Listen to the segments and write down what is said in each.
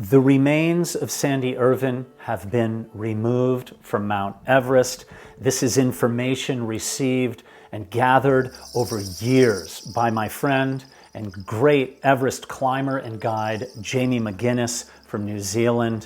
The remains of Sandy Irvine have been removed from Mount Everest. This is information received and gathered over years by my friend and great Everest climber and guide, Jamie McGuinness from New Zealand.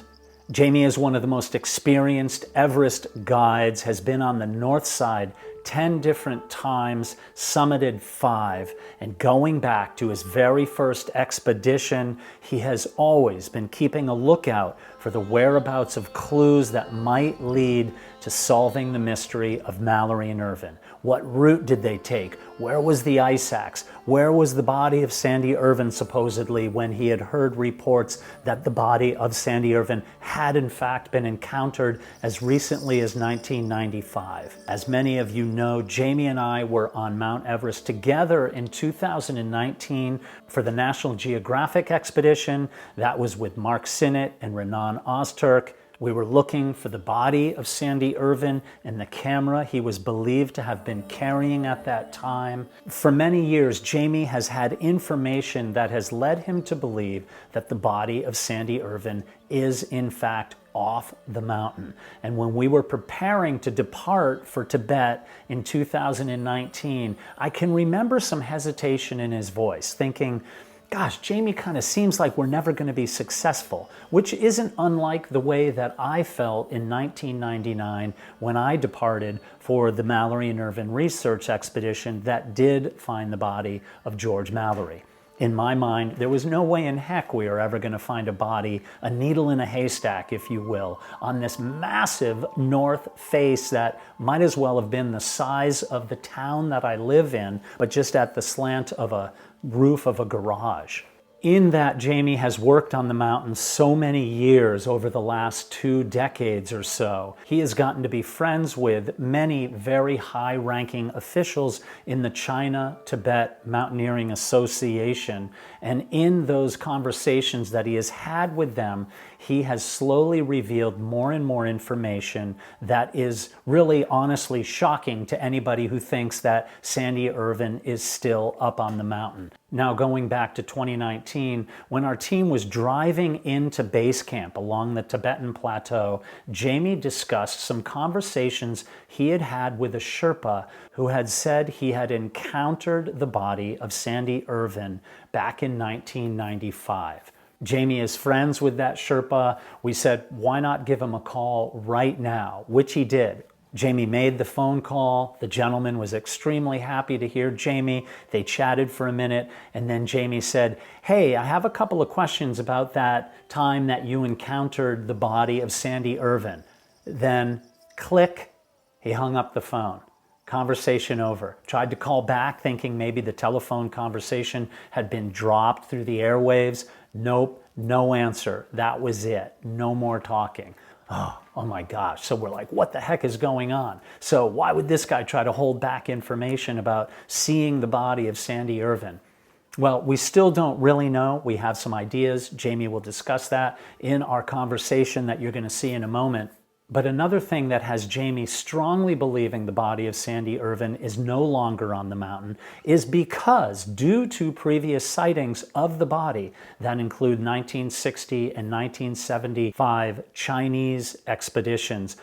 Jamie is one of the most experienced Everest guides, has been on the north side 10 different times, summited 5, and going back to his very first expedition, he has always been keeping a lookout for the whereabouts of clues that might lead to solving the mystery of Mallory and Irvine. What route did they take? Where was the ice axe? Where was the body of Sandy Irvine supposedly when he had heard reports that the body of Sandy Irvine had in fact been encountered as recently as 1995? As many of you know, Jamie and I were on Mount Everest together in 2019 for the National Geographic expedition. That was with Mark Sinnott and Renan Ozturk. We were looking for the body of Sandy Irvine and the camera he was believed to have been carrying at that time. For many years, Jamie has had information that has led him to believe that the body of Sandy Irvine is in fact off the mountain. And when we were preparing to depart for Tibet in 2019, I can remember some hesitation in his voice, thinking, gosh, Jamie kind of seems like we're never going to be successful, which isn't unlike the way that I felt in 1999 when I departed for the Mallory and Irvine research expedition that did find the body of George Mallory. In my mind, there was no way in heck we were ever going to find a body, a needle in a haystack, if you will, on this massive north face that might as well have been the size of the town that I live in, but just at the slant of a roof of a garage. In that, Jamie has worked on the mountain so many years over the last 2 decades or so. He has gotten to be friends with many very high-ranking officials in the China-Tibet Mountaineering Association. And in those conversations that he has had with them, he has slowly revealed more and more information that is really honestly shocking to anybody who thinks that Sandy Irvine is still up on the mountain. Now, going back to 2019, when our team was driving into base camp along the Tibetan plateau, Jamie discussed some conversations he had had with a Sherpa who had said he had encountered the body of Sandy Irvine back in 1995. Jamie is friends with that Sherpa. We said, why not give him a call right now, which he did. Jamie made the phone call. The gentleman was extremely happy to hear Jamie. They chatted for a minute, and then Jamie said, hey, I have a couple of questions about that time that you encountered the body of Sandy Irvine. Then, click, he hung up the phone. Conversation over. Tried to call back thinking maybe the telephone conversation had been dropped through the airwaves. Nope, no answer. That was it. No more talking. Oh my gosh. So we're like, what the heck is going on? So why would this guy try to hold back information about seeing the body of Sandy Irvine? Well, we still don't really know. We have some ideas. Jamie will discuss that in our conversation that you're going to see in a moment. But another thing that has Jamie strongly believing the body of Sandy Irvine is no longer on the mountain is because, due to previous sightings of the body that include 1960 and 1975 Chinese expeditions,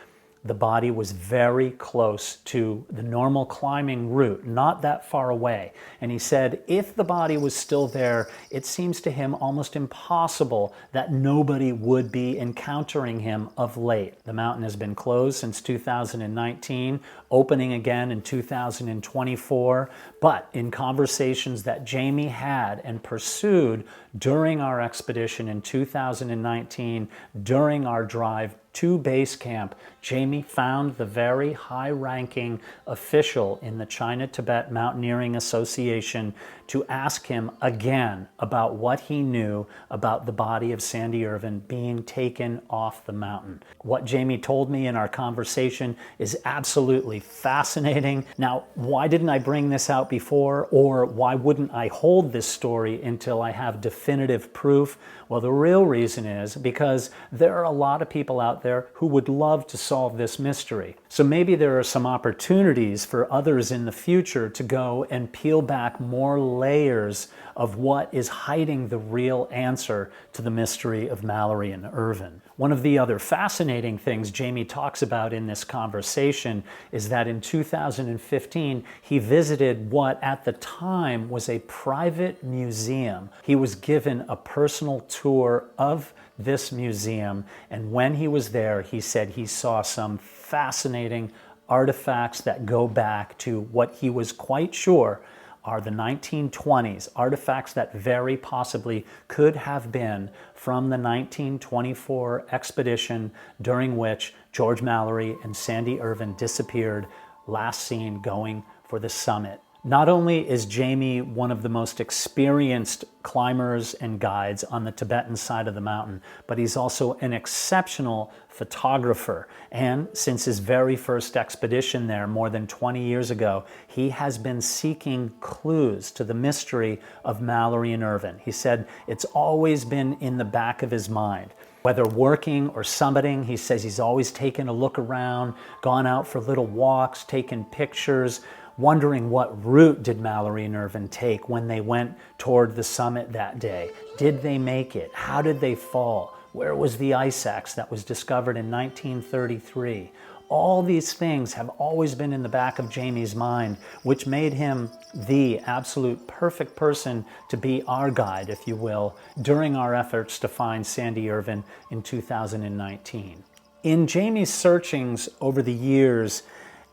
the body was very close to the normal climbing route, not that far away. And he said if the body was still there, it seems to him almost impossible that nobody would be encountering him of late. The mountain has been closed since 2019, opening again in 2024. But in conversations that Jamie had and pursued during our expedition in 2019, during our drive to base camp, Jamie found the very high-ranking official in the China-Tibet Mountaineering Association to ask him again about what he knew about the body of Sandy Irvine being taken off the mountain. What Jamie told me in our conversation is absolutely fascinating. Now, why didn't I bring this out before, or why wouldn't I hold this story until I have definitive proof? Well, the real reason is because there are a lot of people out there who would love to solve this mystery. So maybe there are some opportunities for others in the future to go and peel back more layers of what is hiding the real answer to the mystery of Mallory and Irvine. One of the other fascinating things Jamie talks about in this conversation is that in 2015, he visited what at the time was a private museum. He was given a personal tour of this museum, and when he was there, he said he saw some fascinating artifacts that go back to what he was quite sure are the 1920s, artifacts that very possibly could have been from the 1924 expedition during which George Mallory and Sandy Irvine disappeared, last seen going for the summit. Not only is Jamie one of the most experienced climbers and guides on the Tibetan side of the mountain, but he's also an exceptional photographer. And since his very first expedition there more than 20 years ago, he has been seeking clues to the mystery of Mallory and Irvine. He said it's always been in the back of his mind. Whether working or summiting, he says he's always taken a look around, gone out for little walks, taken pictures, wondering what route did Mallory and Irvine take when they went toward the summit that day. Did they make it? How did they fall? Where was the ice axe that was discovered in 1933? All these things have always been in the back of Jamie's mind, which made him the absolute perfect person to be our guide, if you will, during our efforts to find Sandy Irvine in 2019. In Jamie's searchings over the years,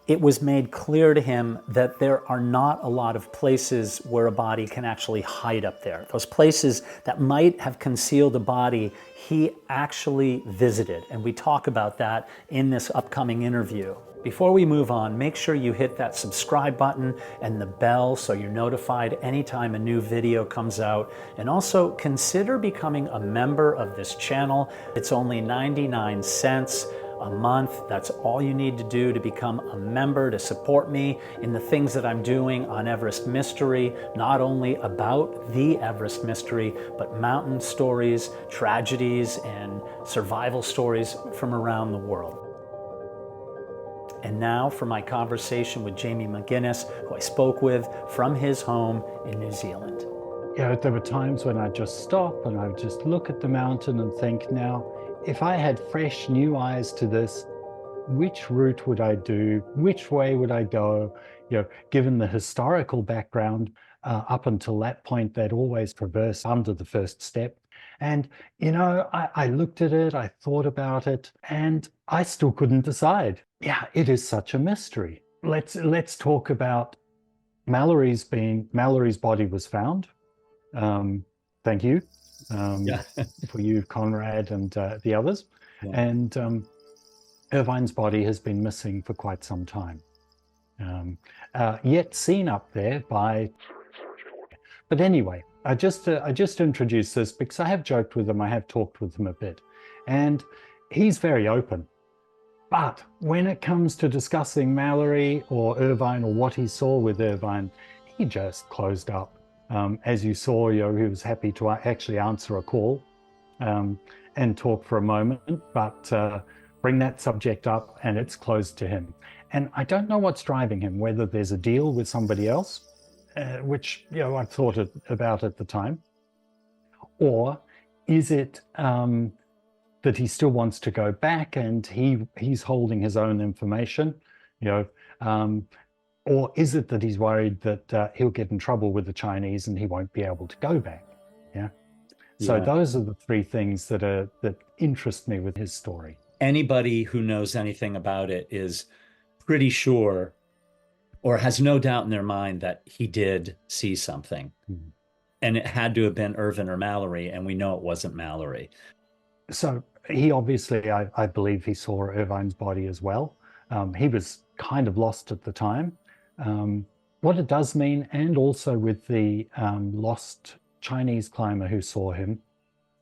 it was made clear to him that there are not a lot of places where a body can actually hide up there. Those places that might have concealed a body, he actually visited. And we talk about that in this upcoming interview. Before we move on, make sure you hit that subscribe button and the bell so you're notified anytime a new video comes out. And also consider becoming a member of this channel. It's only 99 cents a month. That's all you need to do to become a member, to support me in the things that I'm doing on Everest Mystery, not only about the Everest Mystery, but mountain stories, tragedies, and survival stories from around the world. And now for my conversation with Jamie McGuinness, who I spoke with from his home in New Zealand. There were times when I'd just stop and I would just look at the mountain and think, now, if I had fresh new eyes to this, which route would I do? Which way would I go? Given the historical background, up until that point, they'd always traversed under the first step. And, I looked at it, I thought about it, and I still couldn't decide. Yeah, it is such a mystery. Let's talk about Mallory's body was found. Thank you. For you, Conrad, and the others. Yeah. And Irvine's body has been missing for quite some time, yet seen up there by... But anyway, I just introduced this because I have joked with him, I have talked with him a bit, and he's very open. But when it comes to discussing Mallory or Irvine or what he saw with Irvine, he just closed up. As you saw, he was happy to actually answer a call and talk for a moment, but bring that subject up and it's closed to him. And I don't know what's driving him, whether there's a deal with somebody else, which I thought about at the time, or is it that he still wants to go back and he's holding his own information, or is it that he's worried that he'll get in trouble with the Chinese and he won't be able to go back? So those are the three things that interest me with his story. Anybody who knows anything about it is pretty sure or has no doubt in their mind that he did see something. Mm-hmm. And it had to have been Irvine or Mallory, and we know it wasn't Mallory. So he obviously, I believe he saw Irvine's body as well. He was kind of lost at the time. What it does mean, and also with the lost Chinese climber who saw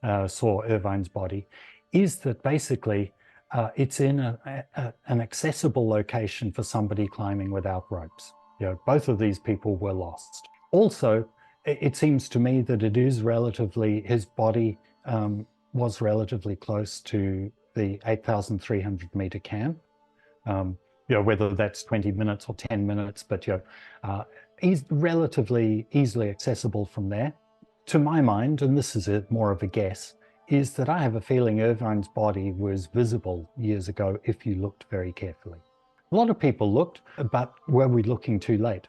Irvine's body, is that basically it's in an accessible location for somebody climbing without ropes. Both of these people were lost. Also, it seems to me that it is his body was relatively close to the 8,300 meter camp. Whether that's 20 minutes or 10 minutes, but he's relatively easily accessible from there. to my mind, and this is more of a guess, is that I have a feeling Irvine's body was visible years ago if you looked very carefully. A lot of people looked, but were we looking too late?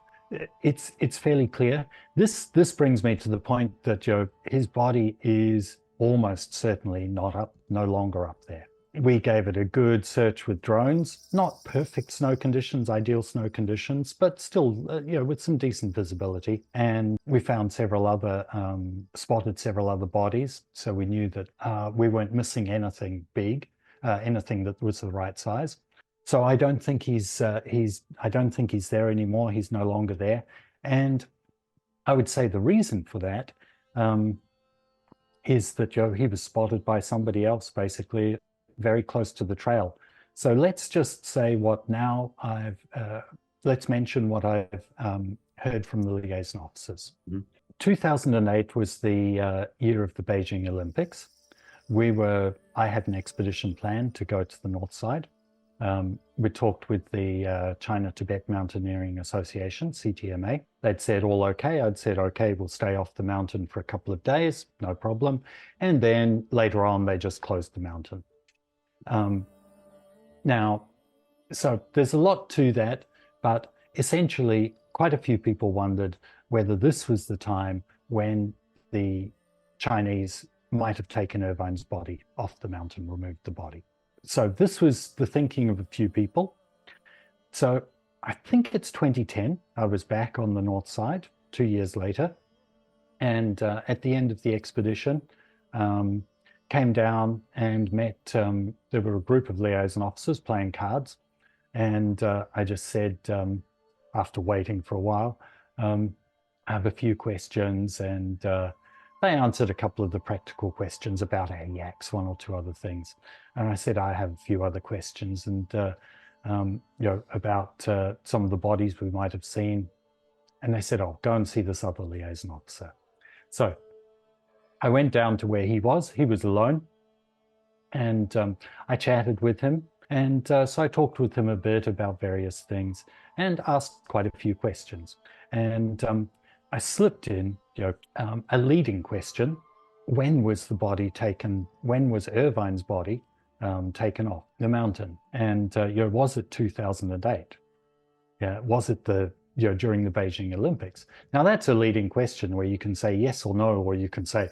It's fairly clear. This brings me to the point that his body is almost certainly no longer up there. We gave it a good search with drones, not perfect snow conditions, ideal snow conditions, but still, with some decent visibility. And we found spotted several other bodies. So we knew that we weren't missing anything big, anything that was the right size. So I don't think he's there anymore. He's no longer there. And I would say the reason for that is that he was spotted by somebody else, basically, very close to the trail. So let's just say let's mention what I've heard from the liaison officers. Mm-hmm. 2008 was the year of the Beijing Olympics. I had an expedition planned to go to the north side. We talked with the China-Tibet Mountaineering Association, CTMA. They'd said all okay. I'd said, okay, we'll stay off the mountain for a couple of days, no problem. And then later on, they just closed the mountain. Now, so there's a lot to that, but essentially quite a few people wondered whether this was the time when the Chinese might have taken Irvine's body off the mountain, removed the body. So this was the thinking of a few people. So I think it's 2010. I was back on the north side 2 years later. And at the end of the expedition, came down and met, there were a group of liaison officers playing cards. And I just said, after waiting for a while, I have a few questions, and they answered a couple of the practical questions about our yaks, one or two other things. And I said, I have a few other questions and, about some of the bodies we might have seen. And they said, oh, go and see this other liaison officer. So I went down to where he was. He was alone. And I chatted with him. And so I talked with him a bit about various things and asked quite a few questions. And I slipped in a leading question. When was the body taken? When was Irvine's body taken off the mountain? And was it 2008? Yeah, was it during the Beijing Olympics? Now that's a leading question where you can say yes or no, or you can say,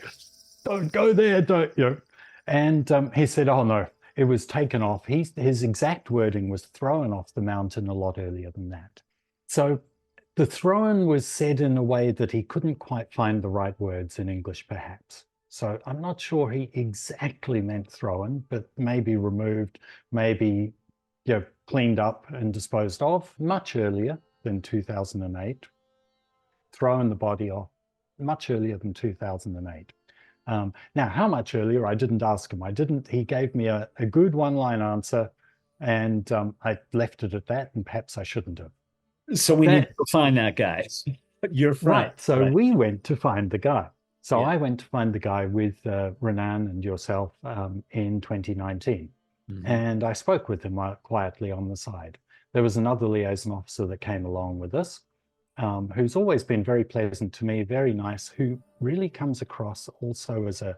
don't go there, don't. And he said, oh no, it was taken off. His exact wording was thrown off the mountain a lot earlier than that. So the thrown was said in a way that he couldn't quite find the right words in English, perhaps. So I'm not sure he exactly meant thrown, but maybe removed, maybe cleaned up and disposed of much earlier than 2008. Thrown the body off much earlier than 2008. Now, how much earlier? I didn't ask him. He gave me a good one-line answer, and I left it at that, and perhaps I shouldn't have. So we need to find that guy. Your friend. Right. So we went to find the guy. So I went to find the guy with Renan and yourself in 2019. Mm-hmm. And I spoke with him quietly on the side. There was another liaison officer that came along with us, who's always been very pleasant to me, very nice, who really comes across also as a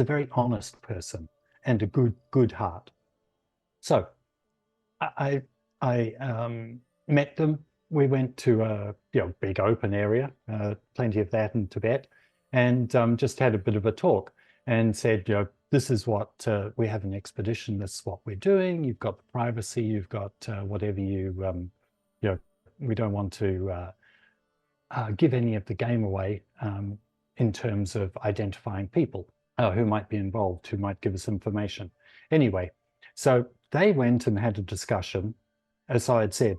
very honest person and a good heart. So I met them. We went to a big open area, plenty of that in Tibet, and just had a bit of a talk and said, this is what we have an expedition. This is what we're doing. You've got the privacy. You've got whatever we don't want to give any of the game away in terms of identifying people who might be involved, who might give us information. Anyway, so they went and had a discussion. As I had said,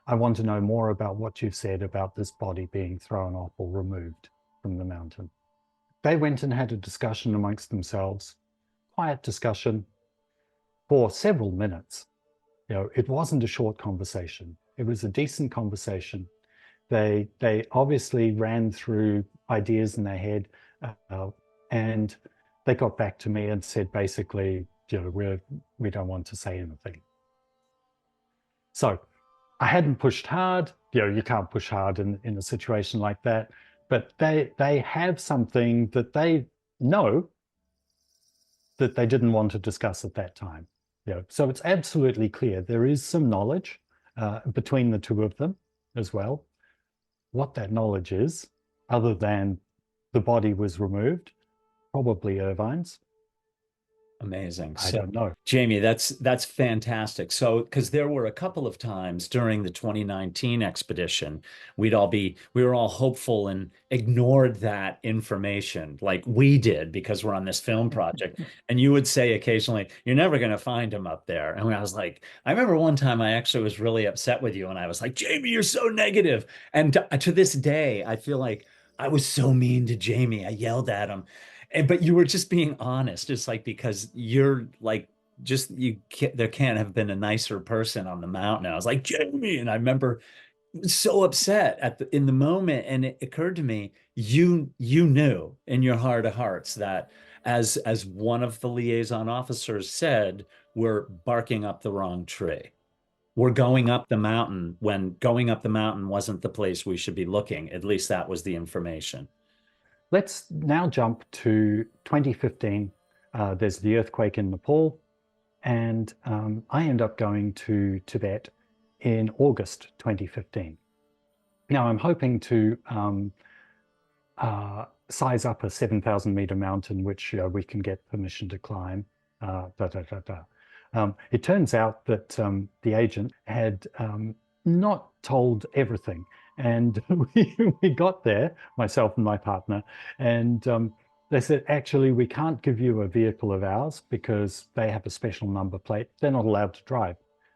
I want to know more about what you've said about this body being thrown off or removed from the mountain. They went and had a discussion amongst themselves, quiet discussion for several minutes. It wasn't a short conversation. It was a decent conversation. They obviously ran through ideas in their head, and they got back to me and said, basically, we don't want to say anything. So I hadn't pushed hard. You can't push hard in a situation like that. but they have something that they know that they didn't want to discuss at that time. So it's absolutely clear there is some knowledge between the two of them as well. What that knowledge is, other than the body was removed, probably Irvine's. Amazing. I So, don't know. Jamie, that's fantastic. So, because there were a couple of times during the 2019 expedition, we were all hopeful and ignored that information like we did because we're on this film project. And you would say occasionally, "You're never going to find him up there." And I was like, I remember one time I actually was really upset with you, and I was like, "Jamie, you're so negative." And to this day, I feel like I was so mean to Jamie. I yelled at him. But you were just being honest. It's like because you're like just you can't there can't have been a nicer person on the mountain. I was like, Jamie, and I remember so upset in the moment, and it occurred to me you knew in your heart of hearts that as one of the liaison officers said, we're barking up the wrong tree. We're going up the mountain when going up the mountain wasn't the place we should be looking. At least that was the information. Let's now jump to 2015. There's the earthquake in Nepal, and I end up going to Tibet in August 2015. Now, I'm hoping to size up a 7,000 meter mountain, which we can get permission to climb. It turns out that the agent had not told everything. And we got there, myself and my partner, and they said, actually, we can't give you a vehicle of ours because they have a special number plate. They're not allowed to drive.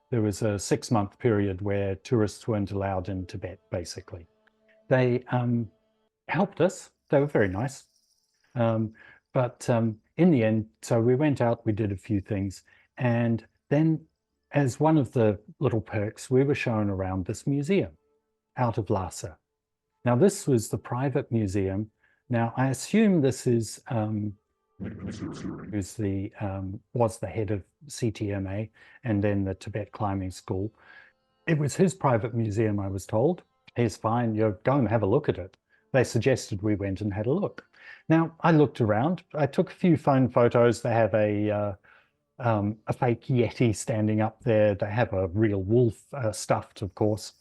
There was a 6-month period where tourists weren't allowed in Tibet, basically. They helped us. They were very nice. But in the end, so we went out, we did a few things. And then as one of the little perks, we were shown around this museum out of Lhasa. Now, this was the private museum. Now, I assume this is who's was the head of CTMA and then the Tibet Climbing School. It was his private museum, I was told. He's fine, you're going to have a look at it. They suggested we went and had a look. Now, I looked around. I took a few phone photos. They have a fake Yeti standing up there. They have a real wolf stuffed, of course.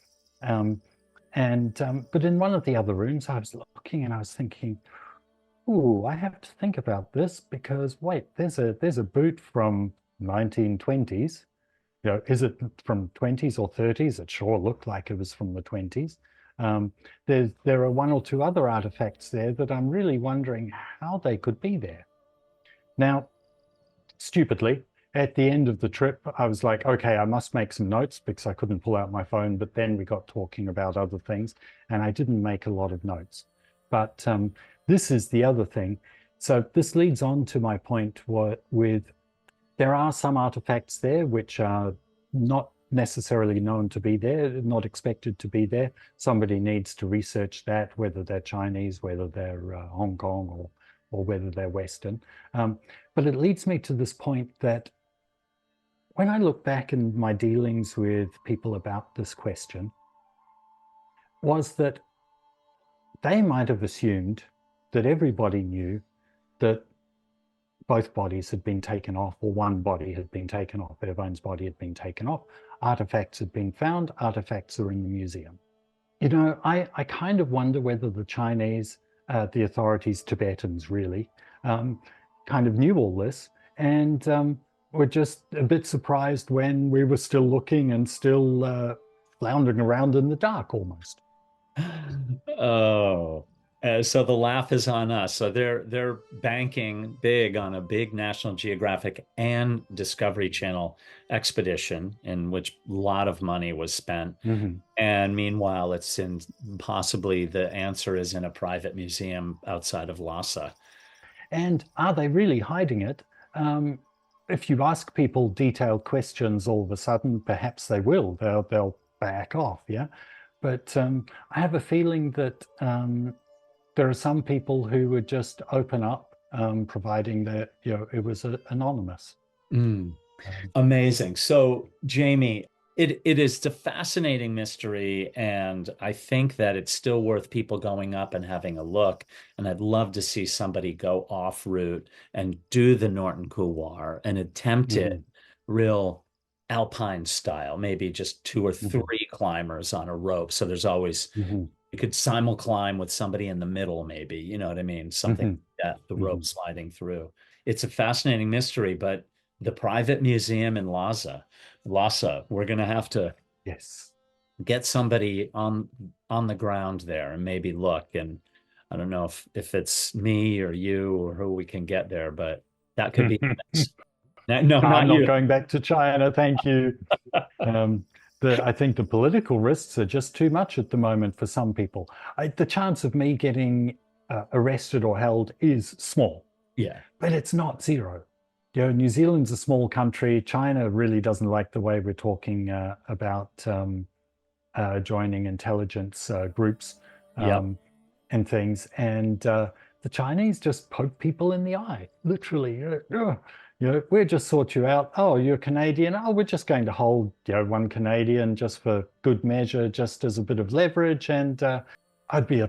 But in one of the other rooms, I was looking and I was thinking, "Ooh, I have to think about this because wait, there's a boot from 1920s. Is it from 20s or 30s? It sure looked like it was from the 20s. There are one or two other artifacts there that I'm really wondering how they could be there." Now, stupidly, at the end of the trip, I was like, okay, I must make some notes because I couldn't pull out my phone. But then we got talking about other things and I didn't make a lot of notes. But this is the other thing. So this leads on to my point with there are some artifacts there which are not necessarily known to be there, not expected to be there. Somebody needs to research that, whether they're Chinese, whether they're Hong Kong, or whether they're Western. But it leads me to this point that when I look back in my dealings with people about this question, was that they might have assumed that everybody knew that both bodies had been taken off, or one body had been taken off. Irvine's body had been taken off. Artifacts had been found. Artifacts are in the museum. I kind of wonder whether the Chinese, the authorities, Tibetans really, kind of knew all this and were just a bit surprised when we were still looking and still floundering around in the dark almost. Oh, so the laugh is on us. So they're banking big on a big National Geographic and Discovery Channel expedition in which a lot of money was spent. Mm-hmm. And meanwhile, it's in possibly the answer is in a private museum outside of Lhasa. And are they really hiding it? If you ask people detailed questions, all of a sudden, perhaps they will. They'll back off, yeah. But I have a feeling that there are some people who would just open up, providing that it was anonymous. Amazing. So, Jamie, It is a fascinating mystery, and I think that it's still worth people going up and having a look. And I'd love to see somebody go off route and do the Norton Couloir and attempt it Hmm. real alpine style, maybe just two or Hmm. three climbers on a rope. So there's always Hmm. you could simul climb with somebody in the middle, maybe, you know what I mean? Something Hmm. like that, the rope Hmm. sliding through. It's a fascinating mystery, but the private museum in Lhasa, we're going to have to Yes. get somebody on the ground there and maybe look. And I don't know if it's me or you or who we can get there, but that could be nice. No, I'm not not you. going back to China, thank you. Um, I think the political risks are just too much at the moment for some people. The chance of me getting arrested or held is small, Yeah. but it's not zero. You know, New Zealand's a small country. China really doesn't like the way we're talking about joining intelligence groups Yep. um, and things. And the Chinese just poke people in the eye, literally. We'll just sort you out. Oh, you're Canadian. Oh, we're just going to hold, one Canadian just for good measure, just as a bit of leverage. And I'd be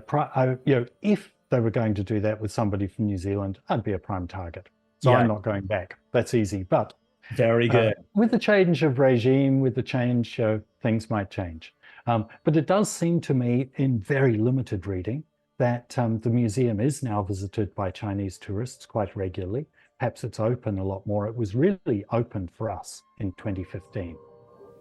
if they were going to do that with somebody from New Zealand, I'd be a prime target. So I'm Yeah. not going back. That's easy. But Very good. with the change of regime, with the change, things might change. But it does seem to me, in very limited reading, that the museum is now visited by Chinese tourists quite regularly. Perhaps it's open a lot more. It was really open for us in 2015.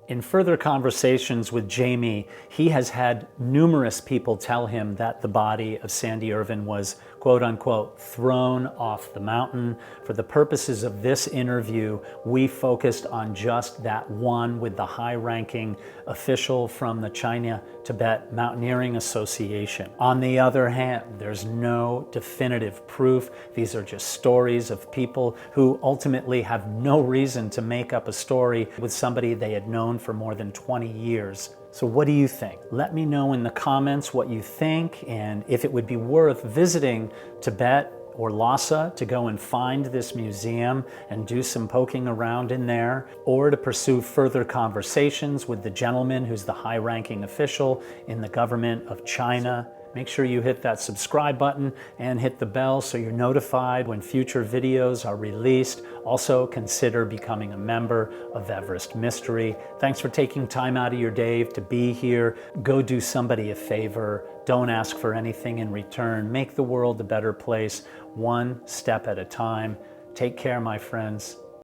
In further conversations with Jamie, he has had numerous people tell him that the body of Sandy Irvine was, quote unquote, thrown off the mountain. For the purposes of this interview, we focused on just that one with the high-ranking official from the China-Tibet Mountaineering Association. On the other hand, there's no definitive proof. These are just stories of people who ultimately have no reason to make up a story with somebody they had known for more than 20 years. So what do you think? Let me know in the comments what you think and if it would be worth visiting Tibet or Lhasa to go and find this museum and do some poking around in there, or to pursue further conversations with the gentleman who's the high-ranking official in the government of China. Make sure you hit that subscribe button and hit the bell so you're notified when future videos are released. Also, consider becoming a member of Everest Mystery. Thanks for taking time out of your day to be here. Go do somebody a favor. Don't ask for anything in return. Make the world a better place, one step at a time. Take care, my friends.